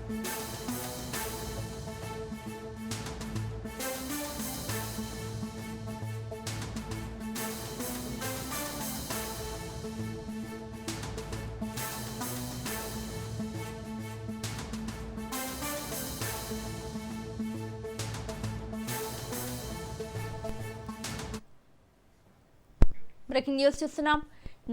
Breaking news చూస్తున్నాం.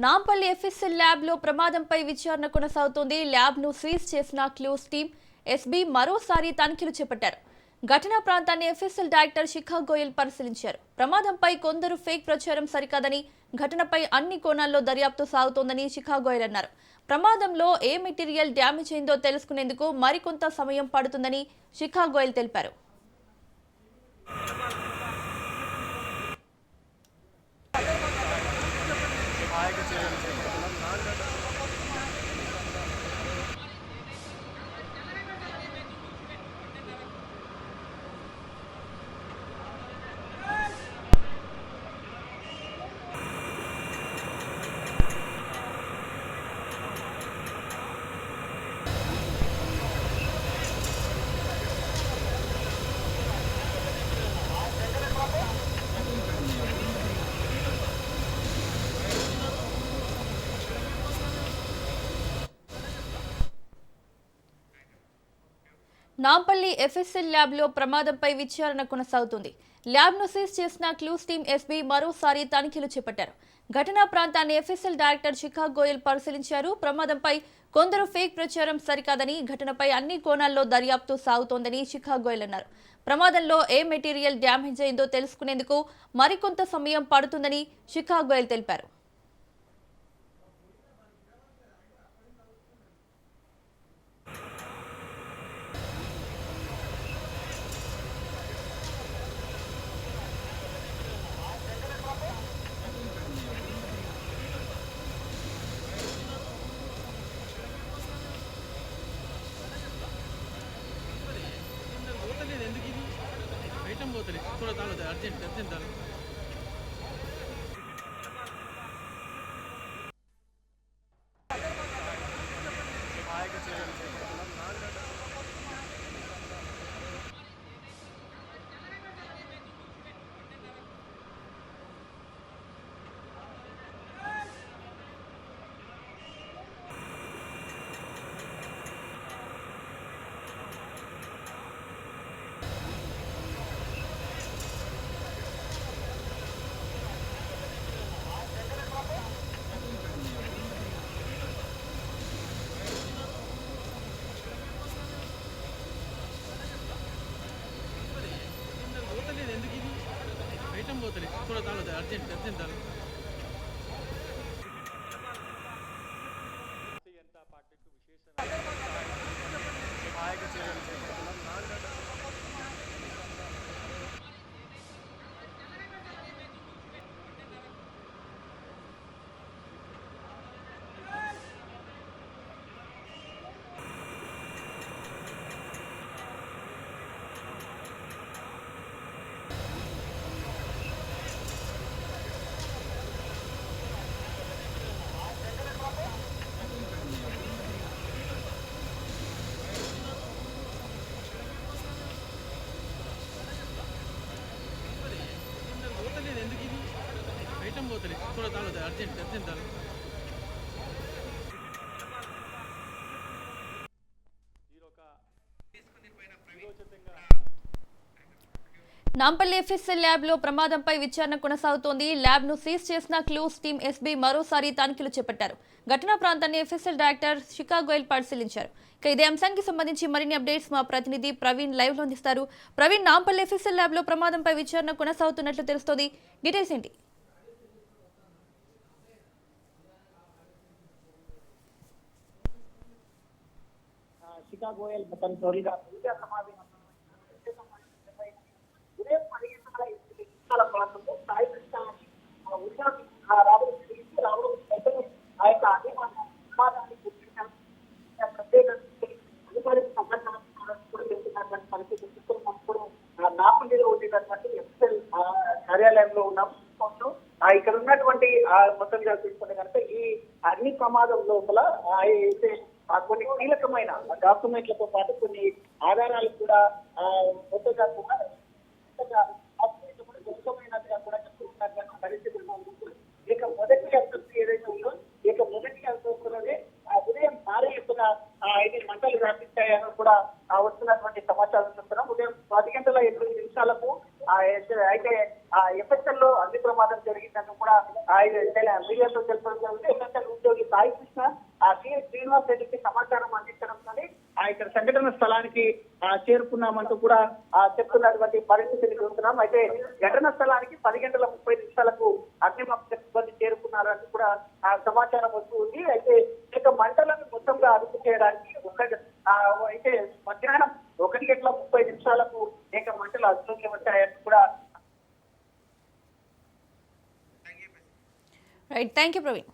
Nampally FSL lab లో ప్రమాదంపై విచారణ కొనసాగుతోంది. ల్యాబ్ ను సీజ్ చేసిన క్లూస్ టీం ఎస్బీ మరోసారి తనిఖీలు చేపట్టారు. ఘటనా ప్రాంతాన్ని ఎఫ్ఎస్ఎల్ డైరెక్టర్ శిఖా గోయల్ పరిశీలించారు. ప్రమాదంపై కొందరు ఫేక్ ప్రచారం సరికాదని, ఘటనపై అన్ని కోణాల్లో దర్యాప్తు సాగుతోందని శిఖా గోయల్ అన్నారు. ప్రమాదంలో ఏ మెటీరియల్ డ్యామేజ్ అయిందో తెలుసుకునేందుకు మరికొంత సమయం పడుతుందని శిఖా గోయల్ తెలిపారు. నాంపల్లి ఎఫ్ఎస్ఎల్ ల్యాబ్ లో ప్రమాదంపై విచారణ కొనసాగుతుంది. ల్యాబ్ ను సీజ్ చేసిన క్లూస్ టీం ఎస్బీ మరోసారి తనిఖీలు చేపట్టారు. ఘటనా ప్రాంతాన్ని ఎఫ్ఎస్ఎల్ డైరెక్టర్ శిఖా గోయల్ పరిశీలించారు. ప్రమాదంపై కొందరు ఫేక్ ప్రచారం సరికాదని, ఘటనపై అన్ని కోణాల్లో దర్యాప్తు సాగుతోందని శిఖా గోయల్ అన్నారు. ప్రమాదంలో ఏ మెటీరియల్ డ్యామేజ్ అయిందో తెలుసుకునేందుకు మరికొంత సమయం పడుతుందని శిఖా గోయల్ తెలిపారు. थोड़ा डालो अर्जेंट अर्जेंट डालो थोड़ा डालो अर्जेंट अर्जेंट डालो थोड़ा डालो अर्जेंट अर्जेंट डालो నాంపల్లి ఎఫ్ఎస్ఎల్ ల్యాబ్ లో ప్రమాదంపై విచారణ కొనసాగుతోంది. ల్యాబ్ ను సీజ్ చేసిన క్లూస్ టీం ఎస్బీ మరోసారి తనిఖీలు చేపట్టారు. ఘటనా ప్రాంతాన్ని ఎఫ్ఎస్ఎల్ డైరెక్టర్ శిఖా గోయల్ పరిశీలించారు. ఇదే అంశానికి సంబంధించి మరిన్ని అప్డేట్స్ మా ప్రతినిధి ప్రవీణ్ లైవ్ లో అందిస్తారు. ప్రవీణ్, నాంపల్లి ఎఫ్ఎస్ఎల్ ల్యాబ్ లో ప్రమాదంపై విచారణ కొనసాగుతున్నట్లు తెలుస్తోంది. డీటెయిల్స్ ఏంటి? శిఖా గోయల్ టోటల్గా ప్రాంతంలో సాయి కృష్ణ రావడం ఆ యొక్క అధిమానాన్ని ప్రత్యేక అధికారిక సమాచారం కూడా వెళ్తున్నటువంటి పరిస్థితి ఇప్పుడు నాపల్లిలో ఉండేటటువంటి ఎఫ్ఎల్ కార్యాలయంలో ఉన్నాం. ఇక్కడ ఉన్నటువంటి మొత్తంగా చూసుకుంటే కనుక ఈ అగ్ని ప్రమాదం లోపల అయితే కొన్ని కీలకమైన డాక్యుమెంట్లతో పాటు కొన్ని ఆధారాలు కూడా ఫోటోగా కూడా దొరకమైనట్టుగా కూడా చెప్తున్నటువంటి పరిస్థితులు మనం చూస్తున్నాం. ఇక మొదటి అభ్యర్థి ఏదైతే ఉందో ఇక మొదటి అభ్యర్థులనే ఉదయం భారీ ఎత్తున 5 మంటలు వ్యాపించాయని కూడా వస్తున్నటువంటి సమాచారం చూస్తున్నాం. ఉదయం 10:08 అయితే ఎఫ్ఎస్ఎల్ లో అగ్ని ప్రమాదం జరిగిందని కూడా మీడియాతో తెలపడం జరిగింది. ఎఫ్ఎస్ఎల్ ఉద్యోగి సాయి కృష్ణ శ్రీనివాస్ రెడ్డికి సమాచారం అందించడంతోనే ఇక్కడ సంఘటన స్థలానికి చేరుకున్నామంటూ కూడా చెప్తున్నటువంటి పరిస్థితిని చూస్తున్నాం. అయితే ఘటన స్థలానికి 10:30 అగ్నిమాపక సిబ్బంది చేరుకున్నారని కూడా సమాచారం వస్తుంది. అయితే ఇక మంటలను మొత్తంగా అదుపు చేయడానికి అయితే మధ్యాహ్నం 1:30 ఇక మంటలు అదుపులోకి వచ్చాయని కూడా. Right, thank you Praveen.